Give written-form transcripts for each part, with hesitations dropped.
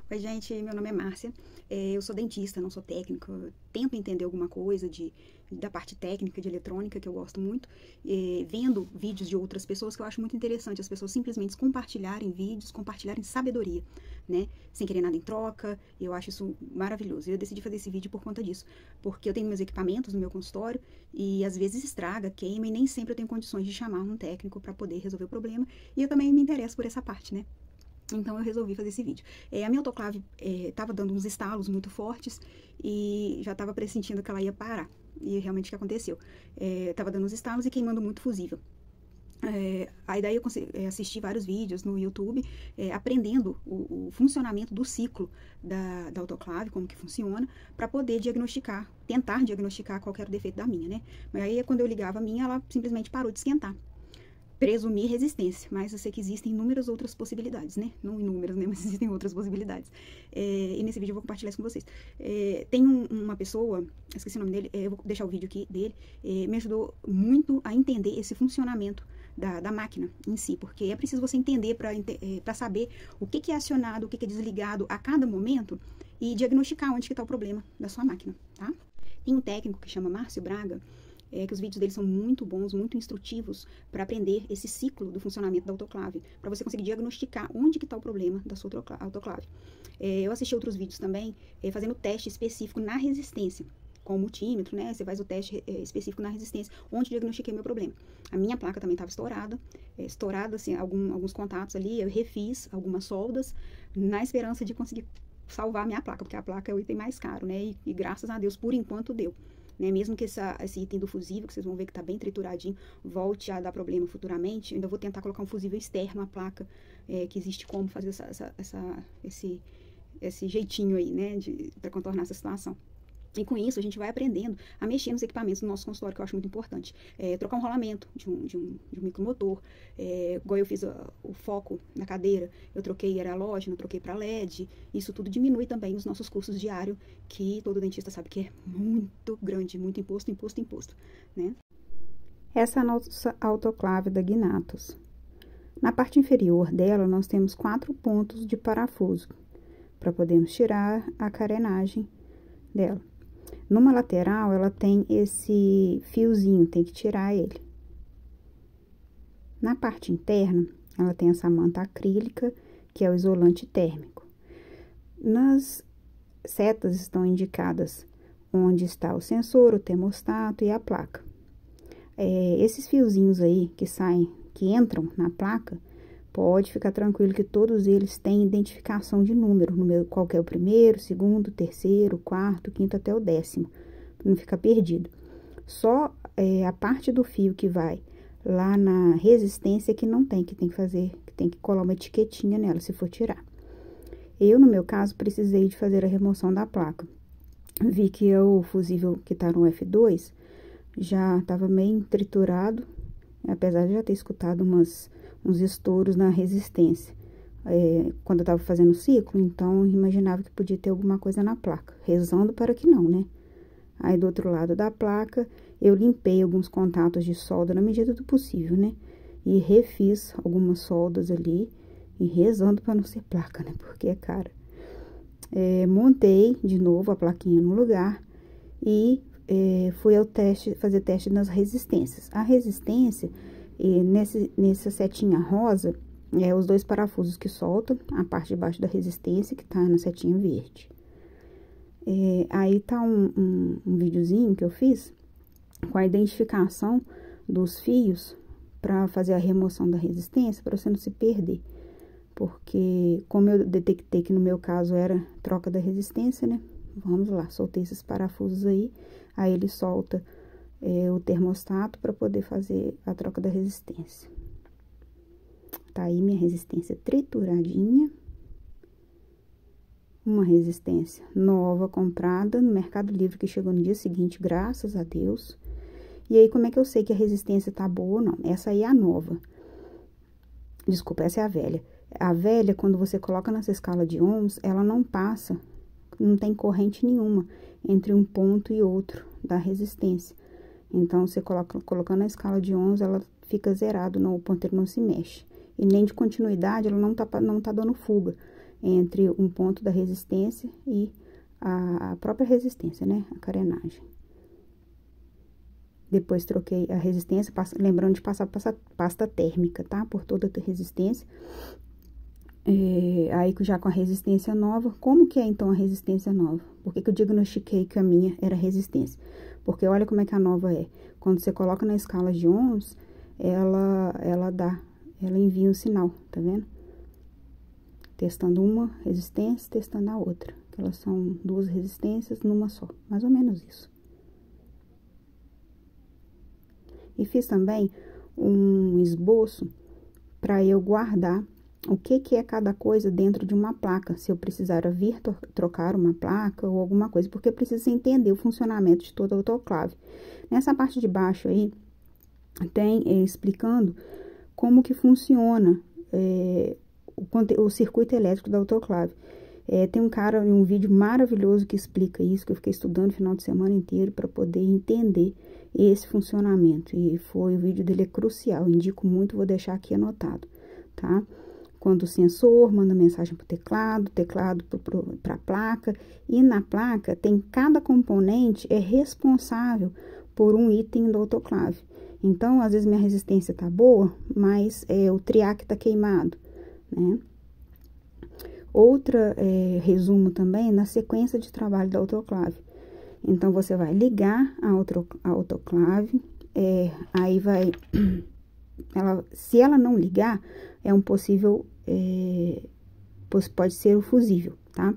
Oi, gente, meu nome é Márcia, eu sou dentista, não sou técnica, eu tento entender alguma coisa da parte técnica de eletrônica, que eu gosto muito, vendo vídeos de outras pessoas, que eu acho muito interessante, as pessoas simplesmente compartilharem vídeos, compartilharem sabedoria, né, sem querer nada em troca, eu acho isso maravilhoso. Eu decidi fazer esse vídeo por conta disso, porque eu tenho meus equipamentos no meu consultório, e às vezes estraga, queima, e nem sempre eu tenho condições de chamar um técnico para poder resolver o problema, e eu também me interesso por essa parte, né. Então eu resolvi fazer esse vídeo. A minha autoclave estava dando uns estalos muito fortes e já estava pressentindo que ela ia parar. E realmente o que aconteceu? Estava dando uns estalos e queimando muito fusível. Aí daí eu assisti vários vídeos no YouTube, aprendendo o funcionamento do ciclo da autoclave, como que funciona, para poder tentar diagnosticar qual era o defeito da minha, né? Mas aí quando eu ligava a minha, ela simplesmente parou de esquentar. Presumir resistência, mas eu sei que existem inúmeras outras possibilidades, né? Não inúmeras, né? Mas existem outras possibilidades. E nesse vídeo eu vou compartilhar isso com vocês. Tem uma pessoa, esqueci o nome dele, eu vou deixar o vídeo aqui dele, me ajudou muito a entender esse funcionamento da máquina em si, porque é preciso você entender para saber o que é acionado, o que é desligado a cada momento e diagnosticar onde que está o problema da sua máquina, tá? Tem um técnico que chama Márcio Braga, que os vídeos dele são muito bons, muito instrutivos para aprender esse ciclo do funcionamento da autoclave, para você conseguir diagnosticar onde que está o problema da sua autoclave. Eu assisti outros vídeos também, fazendo teste específico na resistência, com o multímetro, né? Você faz o teste específico na resistência, onde diagnostiquei o meu problema. A minha placa também estava estourada, assim, alguns contatos ali, eu refiz algumas soldas, na esperança de conseguir salvar a minha placa, porque a placa é o item mais caro, né? E graças a Deus, por enquanto, deu. Né? Mesmo que esse item do fusível, que vocês vão ver que está bem trituradinho, volte a dar problema futuramente, eu ainda vou tentar colocar um fusível externo à placa, que existe como fazer esse jeitinho aí, né, para contornar essa situação. E com isso, a gente vai aprendendo a mexer nos equipamentos do nosso consultório, que eu acho muito importante. Trocar um rolamento de um micromotor, igual eu fiz o foco na cadeira, eu troquei, era halógeno, troquei para LED. Isso tudo diminui também os nossos custos diários, que todo dentista sabe que é muito grande, muito imposto, né? Essa é a nossa autoclave da Gnatos. Na parte inferior dela, nós temos 4 pontos de parafuso, para podermos tirar a carenagem dela. Numa lateral, ela tem esse fiozinho, tem que tirar ele. Na parte interna, ela tem essa manta acrílica, que é o isolante térmico. Nas setas estão indicadas onde está o sensor, o termostato e a placa. Esses fiozinhos aí que entram na placa, pode ficar tranquilo que todos eles têm identificação de número, qual que é o primeiro, segundo, terceiro, quarto, quinto até o 10º, para não ficar perdido. Só a parte do fio que vai lá na resistência que não tem, que tem que colar uma etiquetinha nela, se for tirar. Eu, no meu caso, precisei de fazer a remoção da placa. Vi que o fusível que tá no F2 já estava meio triturado, apesar de já ter escutado uns estouros na resistência. Quando eu tava fazendo o ciclo, então eu imaginava que podia ter alguma coisa na placa, rezando para que não, né? Aí do outro lado da placa, eu limpei alguns contatos de solda na medida do possível, né? E refiz algumas soldas ali, e rezando para não ser placa, né? Porque é cara. Montei de novo a plaquinha no lugar e fui fazer teste nas resistências. A resistência, nessa setinha rosa, os 2 parafusos que soltam, a parte de baixo da resistência, que tá na setinha verde. Aí tá um videozinho que eu fiz com a identificação dos fios para fazer a remoção da resistência, para você não se perder. Porque, como eu detectei que no meu caso era troca da resistência, né? Vamos lá, soltei esses parafusos aí ele solta o termostato para poder fazer a troca da resistência. Tá aí minha resistência trituradinha. Uma resistência nova, comprada no Mercado Livre, que chegou no dia seguinte, graças a Deus. E aí, como é que eu sei que a resistência tá boa ou não? Essa aí é a nova. Desculpa, essa é a velha. A velha, quando você coloca nessa escala de ohms, ela não passa, não tem corrente nenhuma entre um ponto e outro da resistência. Então, você colocando a escala de ohms, ela fica zerado, o ponteiro não se mexe. E nem de continuidade, ela não tá dando fuga. entre um ponto da resistência e a própria resistência, né? A carenagem. Depois troquei a resistência, lembrando de passar pasta térmica, tá? Por toda a resistência. Aí já com a resistência nova, como que é então a resistência nova? Por que eu diagnostiquei que a minha era resistência? Porque olha como é que a nova é. Quando você coloca na escala de ohms, ela envia um sinal, tá vendo? Testando uma resistência, testando a outra. Elas são duas resistências numa só, mais ou menos isso. E fiz também um esboço para eu guardar o que é cada coisa dentro de uma placa, se eu precisar vir trocar uma placa ou alguma coisa, porque eu preciso entender o funcionamento de toda a autoclave. Nessa parte de baixo aí, tem explicando como que funciona o circuito elétrico da autoclave. Tem um vídeo maravilhoso que explica isso, que eu fiquei estudando o final de semana inteiro para poder entender esse funcionamento. E o vídeo dele é crucial, indico muito, vou deixar aqui anotado, tá? Quando o sensor manda mensagem para o teclado para a placa, e na placa tem cada componente é responsável por um item do autoclave. Então, às vezes minha resistência tá boa, mas o triac tá queimado, né? Outra resumo também na sequência de trabalho da autoclave. Então, você vai ligar a autoclave, aí vai... se ela não ligar, é um possível... pode ser o fusível, tá?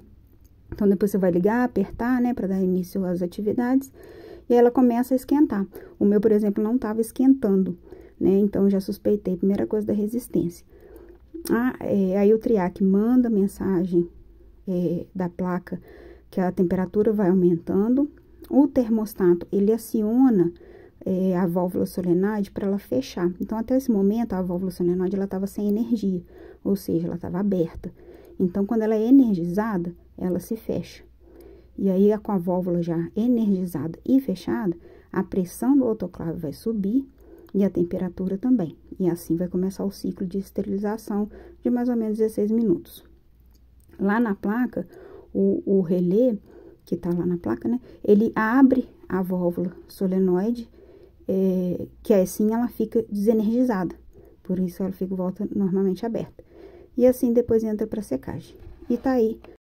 Então, depois você vai ligar, apertar, né, para dar início às atividades, e ela começa a esquentar. O meu, por exemplo, não estava esquentando, né? Então, eu já suspeitei, primeira coisa, da resistência. Aí o triac manda mensagem da placa que a temperatura vai aumentando. O termostato, ele aciona a válvula solenoide para ela fechar. Então, até esse momento, a válvula solenoide, ela estava sem energia, ou seja, ela estava aberta. Então, quando ela é energizada, ela se fecha. E aí, com a válvula já energizada e fechada, a pressão do autoclave vai subir e a temperatura também. E assim vai começar o ciclo de esterilização de mais ou menos 16 minutos. Lá na placa, o relé, que tá lá na placa, né? Ele abre a válvula solenoide, que assim ela fica desenergizada. Por isso ela volta normalmente aberta. E assim depois entra para secagem. E tá aí